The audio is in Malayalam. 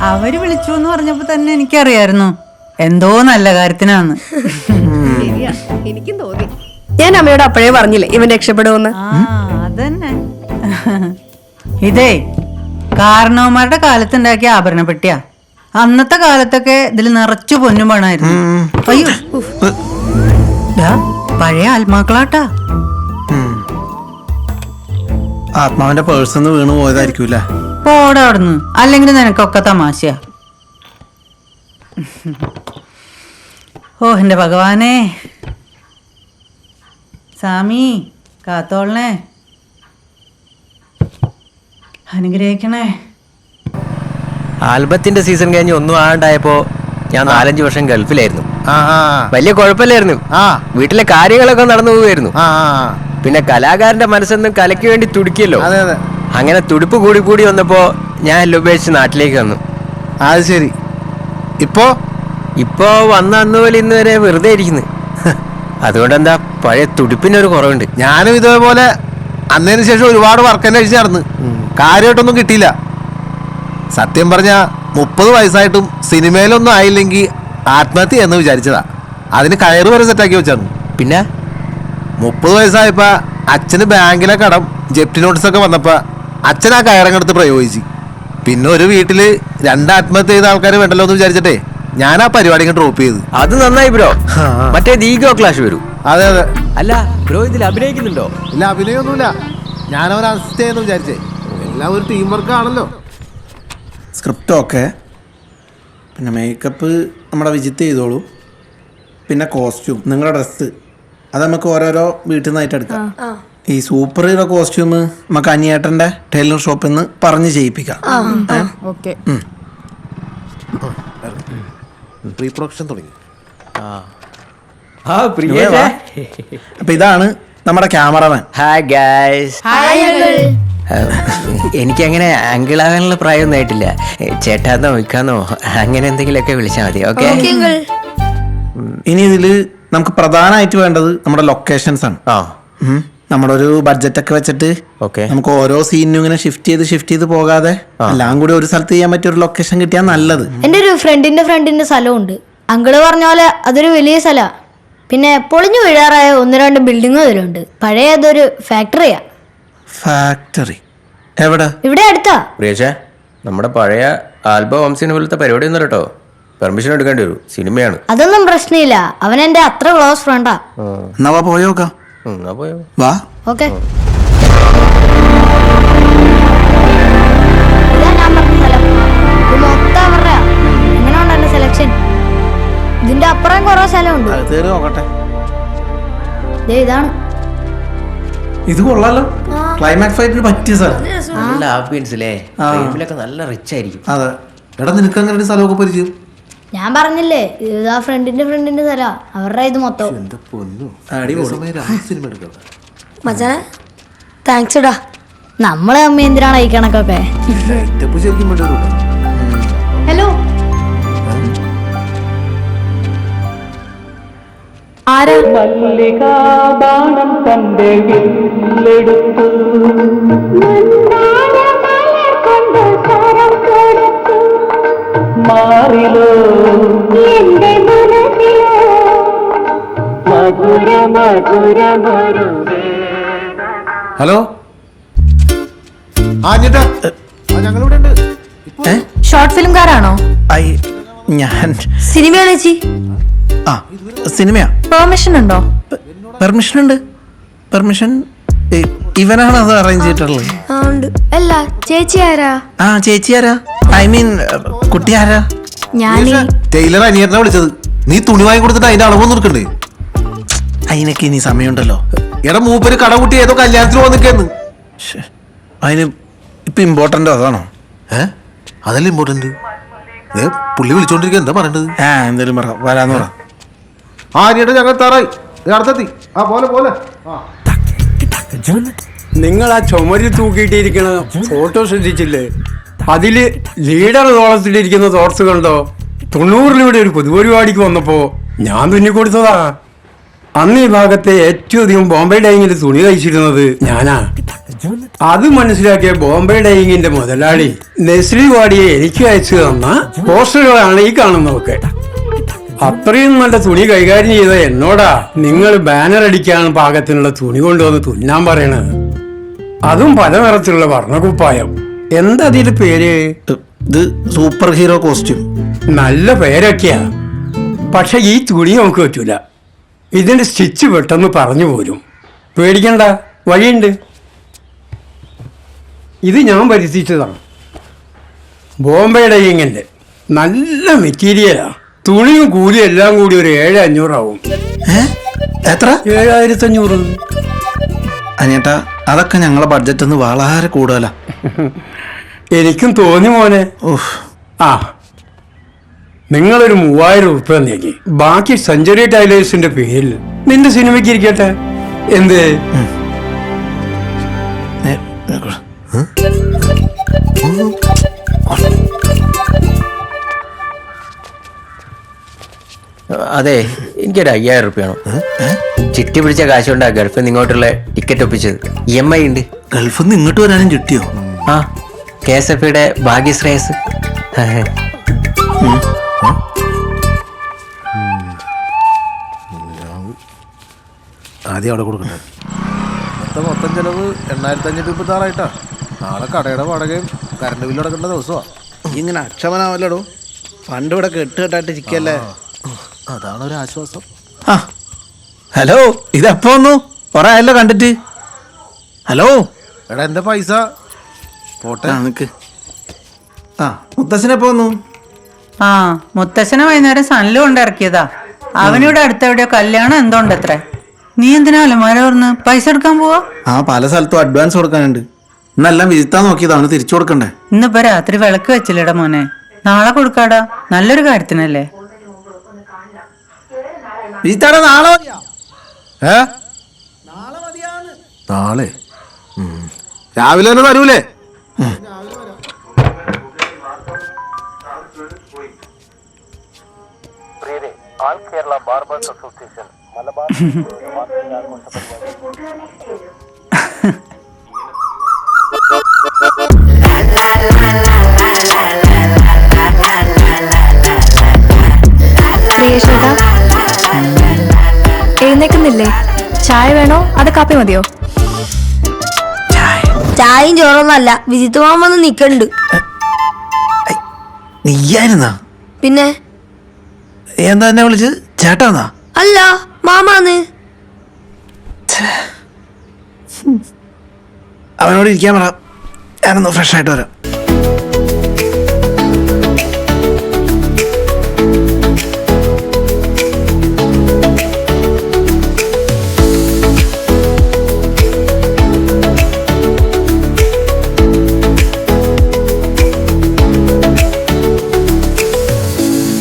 അവര് വിളിച്ചു എന്ന് പറഞ്ഞപ്പോ തന്നെ എനിക്കറിയായിരുന്നു എന്തോ നല്ല കാര്യത്തിനാന്ന്. എനിക്കും തോന്നി. ഞാൻ അമ്മയോട് അപ്പോഴേ പറഞ്ഞില്ലേ ഇവൻ രക്ഷപ്പെടുമെന്ന്. അതന്നെ. ഇതേ കാരണവന്മാരുടെ കാലത്തുണ്ടാക്കിയ ആഭരണ പെട്ടിയാ. അന്നത്തെ കാലത്തൊക്കെ ഇതിൽ നിറച്ചു പൊന്നും പണായിരുന്നു. അയ്യോ, പഴയ ആത്മാക്കളാട്ടാ. ആത്മാവിന്റെ പേഴ്സന്ന് വീണ് പോയതായിരിക്കൂല. പോടെ അവിടുന്ന്, അല്ലെങ്കിൽ നിനക്കൊക്കെ തമാശയാ. ഓ എന്റെ ഭഗവാനെ, സ്വാമി കാത്തോളണേ, അനുഗ്രഹിക്കണേ. ആൽബത്തിന്റെ സീസൺ കഴിഞ്ഞ് ഒന്നും ആണ്ടായപ്പോ ഞാൻ 4-5 വർഷം ഗൾഫിലായിരുന്നു. വലിയ കുഴപ്പമില്ലായിരുന്നു. വീട്ടിലെ കാര്യങ്ങളൊക്കെ നടന്നു പോവുമായിരുന്നു. പിന്നെ കലാകാരന്റെ മനസ്സൊന്നും കലയ്ക്ക് വേണ്ടി തുടിക്കല്ലോ. അങ്ങനെ തുടിപ്പ് കൂടി കൂടി വന്നപ്പോ ഞാൻ എല്ലാം ഉപേക്ഷിച്ച് നാട്ടിലേക്ക് വന്നു. അത് ശരി. ഇപ്പോ വന്ന അന്ന് പോലെ ഇന്ന് വരെ വെറുതെ ഇരിക്കുന്നു. അതുകൊണ്ട് എന്താ, പഴയ തുടിപ്പിനൊരു കുറവുണ്ട്. ഞാനും ഇതേപോലെ അന്നതിന് ശേഷം ഒരുപാട് വർക്ക് അന്വേഷിച്ച് നടന്ന് കാര്യമായിട്ടൊന്നും കിട്ടിയില്ല. സത്യം പറഞ്ഞ 30 വയസ്സായിട്ടും സിനിമയിലൊന്നും ആയില്ലെങ്കിൽ ആത്മഹത്യ എന്ന് വിചാരിച്ചതാ. അതിന് കയറ് വരെ സെറ്റാക്കി വെച്ചാണ്. പിന്നെ 30 വയസ്സായപ്പോ അച്ഛന് ബാങ്കിലെ കടം ജപ്തി നോട്ടീസൊക്കെ വന്നപ്പോ അച്ഛൻ ആ കയറങ്ങെടുത്ത് പ്രയോഗിച്ചു. പിന്നെ ഒരു വീട്ടില് 2 ആത്മഹത്യ ചെയ്ത ആൾക്കാർ വേണ്ടല്ലോ എന്ന് വിചാരിച്ചിട്ടേ ഞാൻ ആ പരിപാടി ഡ്രോപ്പ് ചെയ്തു. അത് നന്നായി ബ്രോ. മറ്റേ ദീഗോ ക്ലാഷ് വരൂ. അതെ. അല്ല ബ്രോ, ഇതിൽ അഭിനയിക്കുന്നുണ്ടോ? ഇല്ല, അഭിനയൊന്നുമില്ല. ഞാനവരെ അസിസ്റ്റ് ചെയ്യുന്നു വിചാരിച്ചേ. എല്ലാം ഒരു ടീം വർക്ക് ആണല്ലോ. സ്ക്രിപ്റ്റൊക്കെ, പിന്നെ മേക്കപ്പ് നമ്മുടെ വിജിത്ത് ചെയ്തോളൂ. പിന്നെ കോസ്റ്റ്യൂം, നിങ്ങളുടെ ഡ്രസ്സ് അത് നമുക്ക് ഓരോരോ വീട്ടിൽ നിന്നായിട്ട് എടുക്കാം. ഈ സൂപ്പർ ഹീറോ കോസ്റ്റ്യൂം നമുക്ക് അനിയേട്ടൻ്റെ ടൈലർ ഷോപ്പിൽ നിന്ന് പറഞ്ഞ് ചെയ്യിപ്പിക്കാം. പ്രീ പ്രൊഡക്ഷൻ തുടങ്ങി. അപ്പൊ ഇതാണ് നമ്മുടെ ക്യാമറമാൻ. Hi guys. എനിക്കങ്ങനെ അങ്കിളാകാനുള്ള പ്രായമൊന്നും ആയിട്ടില്ല. ചേട്ടാന്നോ ഇക്കാന്നോ അങ്ങനെ എന്തെങ്കിലുമൊക്കെ വിളിച്ചാൽ മതി. ഓക്കെ. ഇനി ഇതില് നമുക്ക് പ്രധാനമായിട്ട് വേണ്ടത് നമ്മുടെ ലൊക്കേഷൻസ് ആണ്. നമ്മുടെ ഒരു ബഡ്ജറ്റ് ഒക്കെ വെച്ചിട്ട് നമുക്ക് ഓരോ സീനിനും ഇങ്ങനെ ഷിഫ്റ്റ് ചെയ്ത് പോകാതെ എല്ലാം കൂടി ഒരു സ്ഥലത്ത് ചെയ്യാൻ പറ്റിയ ഒരു ലൊക്കേഷൻ കിട്ടിയാൽ നല്ലത്. എന്റെ ഒരു ഫ്രണ്ടിന്റെ സ്ഥലമുണ്ട്. അങ്കിള് പറഞ്ഞ പോലെ അതൊരു വലിയ സ്ഥലമാണ്. പിന്നെ പൊളിഞ്ഞു വീഴാറായ 1-2 ബിൽഡിംഗ് അതിലുണ്ട്. പഴയ അതൊരു ഫാക്ടറിയാ. ഫാക്ടറി എവിടെ? ഇവിടെ അടുത്താ. പ്രിയച്ചേ, നമ്മുടെ പഴയ ആൽബം ഹോംസിന് പോലത്തെ പരിപാടി ഒന്നും കേട്ടോ. പെർമിഷൻ എടുക്കേണ്ടി വരും. സിനിമയാണ്. അതൊന്നും പ്രശ്നമില്ല. അവൻ എന്റെ അത്ര ക്ലോസ് ഫ്രണ്ടാ. എന്നാ പോയോക്കാം. വാ. ഓക്കെ. ഇതാ ഞാൻ പറഞ്ഞ സ്ഥലം. ഇത് മൊത്തം അവരുടെ. എങ്ങനെ ഉണ്ട് എന്റെ സെലക്ഷൻ? ഇതിന്റെ അപ്പുറം കുറെ സ്ഥലമുണ്ട്. നോക്കട്ടെ. ഇതാണ്. ഇത് കൊള്ളാലോ. ക്ലൈമാക്സ് ഫൈറ്റിന് പറ്റിയ സ്ഥലം. നല്ല ആംബിയൻസ് അല്ലേ? ഫ്രെയിമിലൊക്കെ നല്ല റിച്ച് ആയിരിക്കും. അതെ. എടാ, നിനക്ക് അങ്ങനെ ഒരു സ്ഥലമൊക്കെ പരിചയം? ഞാൻ പറഞ്ഞില്ലേ, ഇത് ആ ഫ്രണ്ടിന്റെ സ്ഥലാ. അവരുടെ ഇത് മൊത്തം. മച്ചാനെ താങ്ക്സ് ഇടാ. നമ്മളെ അമ്മ എന്തിനാണ് ഈ കണക്കൊക്കെ? ഹലോ, ആരാ? മല്ലികാബാണം തന്റെ വില്ലെടുത്തു, മാറിലോ എന്റെ മനസ്സിലോ മധുര മധുര മരുവേ. ഹലോ, ഞങ്ങളിവിടെ ഉണ്ട്. ഷോർട്ട് ഫിലിംകാരാണോ? ഞാൻ സിനിമയാണ് ചേച്ചി. ആ, സിനിമയാ. പെർമിഷൻ ഉണ്ടോ? പെർമിഷൻ ഉണ്ട്. പെർമിഷൻ ഇവനാണ് അത് അറേഞ്ച് ചെയ്തിട്ടുള്ളത്. അല്ല, ചേച്ചി ആരാ? ആ, ചേച്ചി ആരാ? ഐ മീൻ കുട്ടി ആരാ? ടൈലർ അനിയനെ വിളിച്ചത്. നീ തുണി വാങ്ങി കൊടുത്തിട്ട് അതിന്റെ അളവ് നിൽക്കണ്ടേ? അതിനൊക്കെ ഇനി സമയമുണ്ടല്ലോ. എടാ, മൂപ്പര് കടകുട്ടി ഏതോ കല്യാണത്തിന് വന്നിരിക്കുന്നു. അതിന് ഇപ്പൊ ഇമ്പോർട്ടന്റ് അതാണോ? അതല്ല ഇമ്പോർട്ടന്റ്. പുള്ളി വിളിച്ചോണ്ടിരിക്കുക. എന്താ പറയണ്ടത്? എന്തായാലും പറ, വരാന്ന് പറ. ആ, അനിയേട്ടാ ഞങ്ങൾ തറായി അടുത്തെത്തി. ആ, പോലെ പോലെ. നിങ്ങൾ ആ ചുമരിൽ തൂക്കിയിട്ടിരിക്കുന്ന ഫോട്ടോ ശ്രദ്ധിച്ചില്ലേ? അതില് ലീഡർ തോളത്തിലിരിക്കുന്ന തോർസ് കണ്ടോ? 90 രൂപയുടെ ഒരു പൊതുപരിപാടിക്ക് വന്നപ്പോ ഞാൻ തുന്നി കൊടുത്തതാ. അന്ന് ഈ ഭാഗത്തെ ഏറ്റവും അധികം ബോംബെ ഡൈയിങ്ങിൽ തുണി കഴിച്ചിരുന്നത് ഞാനാ. അത് മനസ്സിലാക്കിയ ബോംബെ ഡൈയിങ്ങിന്റെ മുതലാളി നെസ്രി വാടിയെ എനിക്ക് അയച്ചു തന്ന പോസ്റ്ററുകളാണ് ഈ കാണുന്നതൊക്കെ. അത്രയും നല്ല തുണി കൈകാര്യം ചെയ്ത എന്നോടാ നിങ്ങൾ ബാനർ അടിക്കാൻ പാകത്തിനുള്ള തുണി കൊണ്ടുവന്ന് തുന്നാൻ പറയണത്. അതും പല നിറത്തിലുള്ള വർണ്ണകുപ്പായം. എന്താ അതിന്റെ പേര്? ഇത് സൂപ്പർ ഹീറോ കോസ്റ്റ്യൂം. നല്ല പേരൊക്കെയാ, പക്ഷെ ഈ തുണി നമുക്ക് പറ്റൂല. ഇതിന്റെ സ്റ്റിച്ച് പെട്ടെന്ന് പറഞ്ഞു പോരും. പേടിക്കണ്ട, വഴിയുണ്ട്. ഇത് ഞാൻ വരുത്തിച്ചതാണ്. ബോംബെ ഡൈയിങ്ങിന്റെ നല്ല മെറ്റീരിയലാ. തുണിയും കൂലിയും എല്ലാം കൂടി ഒരു 7,500 ആവും. എത്ര? 7,500. അനിയേട്ടാ, അതൊക്കെ ഞങ്ങളെ ബഡ്ജറ്റ് ഒന്ന് വളരെ കൂടുതലാ. എനിക്കും തോന്നി മോനെ. ആ, നിങ്ങളൊരു 3,000 ഉറുപ്പ്യ നീക്കി, ബാക്കി സെഞ്ചുറി ടൈലേഴ്സിന്റെ പേരിൽ നിന്റെ സിനിമയ്ക്ക് ഇരിക്കട്ടെ. എന്ത്? അതെ, എനിക്കൊരു 5,000 റുപ്യാണോ. ചിട്ടി പിടിച്ച കാശ് കൊണ്ടാ ഗൾഫിൽ നിന്ന് ഇങ്ങോട്ടുള്ള ടിക്കറ്റ് ഒപ്പിച്ചത്. EMI ഉണ്ട്. ഗൾഫിൽ നിന്ന് ഇങ്ങോട്ട് വരാനും കിട്ടിയോ? ആ, KSFയുടെ ഭാഗ്യശ്രേയസ്. ആദ്യം അവിടെ കൊടുക്കണ്ടേ. മൊത്തം ചെലവ് 8,526 നാളെ കടയുടെ വാടകയും കറണ്ട് ബില്ല് അടക്കേണ്ട ദിവസമാണ്. ഇങ്ങനെ അക്ഷമനാവല്ലോ. പണ്ട് ഇവിടെ കെട്ടുകെട്ടായിട്ട് ഇരിക്കല്ലേ, അതാണ് ഒരു ആശ്വാസം. ആ, ഹലോ, ഇതെപ്പോ വന്നു? കുറെ ആയല്ലോ കണ്ടിട്ട്. ഹലോ എടാ, എന്റെ പൈസ പോട്ടെ. നിക്ക്. ആ, മുത്തശ്ശനെപ്പോ വന്നു? ആ, മുത്തശ്ശനെ വൈകുന്നേരം സണ്ണിൽ കൊണ്ടിറക്കിയതാ. അവനിവിടെ അടുത്തെവിടെയോ കല്യാണം എന്തോണ്ട് അത്രേ. നീ എന്തിനാ അലമാര പറഞ്ഞ് പൈസ എടുക്കാൻ പോവാ? ആ, പല സ്ഥലത്തും അഡ്വാൻസ് കൊടുക്കാനുണ്ട്. ഇന്നെല്ലാം വിജിത്താൻ നോക്കിയതാണ്, തിരിച്ചു കൊടുക്കണ്ടേ. ഇന്നിപ്പോ രാത്രി വിളക്ക് വെച്ചില്ലടാ മോനെ. നാളെ കൊടുക്കാടാ, നല്ലൊരു കാര്യത്തിനല്ലേ. വിജിത്താടെ നാളെ നാളെ രാവിലെ തന്നെ തരൂലേ? ആൾ കേരള ബാർബേഴ്സ് അസോസിയേഷൻ മലബാർ പ്രിയേഷേട്ടാ, എഴുന്നേക്കുന്നില്ലേ? ചായ വേണോ അത് കാപ്പി മതിയോ? ചായയും ചോറൊന്നല്ല, വിജിത്ത് മാമ വന്ന് നിക്കണ്ട്. നീയായിരുന്നാ? പിന്നെ എന്താ എന്നെ വിളിച്ചത്? ചേട്ടാന്നാ? അല്ല, മാമാന്ന്. അവനോട് ഇരിക്കാൻ പറ, ഞാനൊന്ന് ഫ്രഷ് ആയിട്ട് വരാം.